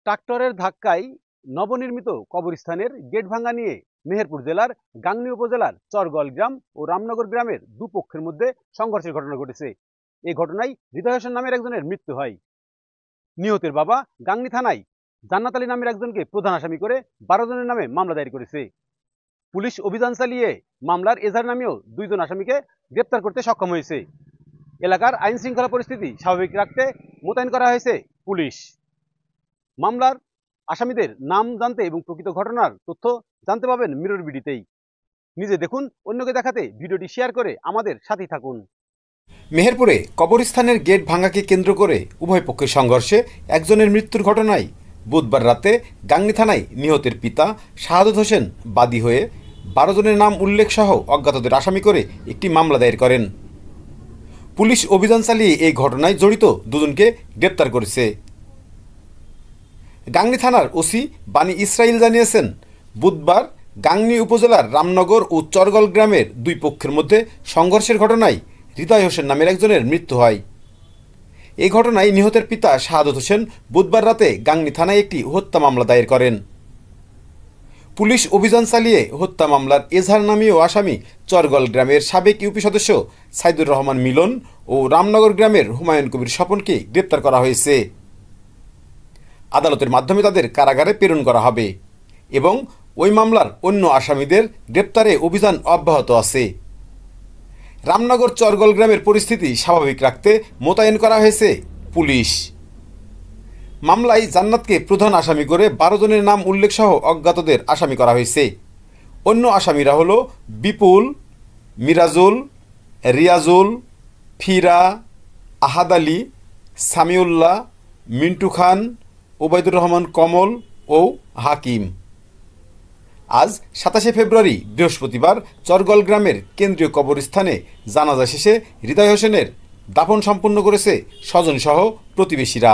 ট্রাক্টরের ধাক্কায় নবনির্মিত কবরস্থানের গেট ভাঙা নিয়ে মেহেরপুর জেলার গাংনী উপজেলার চরগল গ্রাম ও রামনগর গ্রামের দুপক্ষের মধ্যে সংঘর্ষের ঘটনা ঘটেছে। এই ঘটনায় হৃদয় হোসেন নামের একজনের মৃত্যু হয়। নিহতের বাবা গাংনী থানায় জান্নাত আলী নামের একজনকে প্রধান আসামি করে 12 জনের নামে মামলা দায়ের করেছে। পুলিশ অভিযান চালিয়ে মামলার এজাহার নামেও 2 জন আসামিকে গ্রেপ্তার করতে সক্ষম হয়েছে। এলাকার আইন শৃঙ্খলা পরিস্থিতি স্বাভাবিক রাখতে মোতায়েন করা হয়েছে পুলিশ। মামলার আসামিদের নাম জানতে এবং প্রকৃত ঘটনার তথ্য জানতে পাবেন মিরর বিডিতেই। নিজে দেখুন, অন্যকে দেখাতে ভিডিওটি শেয়ার করে আমাদের সাথেই থাকুন। মেহেরপুরে কবরস্থানের গেট ভাঙাকে কেন্দ্র করে উভয় পক্ষের সংঘর্ষে একজনের মৃত্যুর ঘটনায় বুধবার রাতে গাংনী থানায় নিহতের পিতা শাহাদত হোসেন বাদী হয়ে 12 জনের নাম উল্লেখ সহ অজ্ঞাতদের আসামি করে একটি মামলা দায়ের করেন। পুলিশ অভিযান চালিয়ে এই ঘটনায় জড়িত 2 জনকে গ্রেপ্তার করেছে। গাংনী থানার ওসি বানী ইসরাইল জানিয়েছেন, বুধবার গাংনী উপজেলার রামনগর ও চরগল গ্রামের 2 পক্ষের মধ্যে সংঘর্ষের ঘটনায় হৃদয় হোসেন নামের একজনের মৃত্যু হয়। এই ঘটনায় নিহতের পিতা শাহাদত হোসেন বুধবার রাতে গাংনী থানায় একটি হত্যা মামলা দায়ের করেন। পুলিশ অভিযান চালিয়ে হত্যা মামলার এজাহার নামীয় আসামি চরগল গ্রামের সাবেক ইউপি সদস্য সাইদুর রহমান মিলন ও রামনগর গ্রামের হুমায়ুন কবির স্বপনকে গ্রেপ্তার করা হয়েছে। আদালতের মাধ্যমে তাদের কারাগারে প্রেরণ করা হবে এবং ওই মামলার অন্য আসামিদের গ্রেপ্তারে অভিযান অব্যাহত আছে। রামনগর চরগল গ্রামের পরিস্থিতি স্বাভাবিক রাখতে মোতায়েন করা হয়েছে পুলিশ। মামলায় জান্নাতকে প্রধান আসামি করে 12 জনের নাম উল্লেখ সহ অজ্ঞাতদের আসামি করা হয়েছে। অন্য আসামিরা হলো বিপুল, মিরাজুল, রিয়াজুল, ফিরা, আহাদ আলী, সামিউল্লাহ, মিন্টু খান, ওবায়দুর রহমান কমল ও হাকিম। আজ 27 ফেব্রুয়ারি বৃহস্পতিবার চরগল গ্রামের কেন্দ্রীয় কবরস্থানে জানাজা শেষে হৃদয় হোসেনের দাফন সম্পন্ন করেছে স্বজনসহ প্রতিবেশীরা।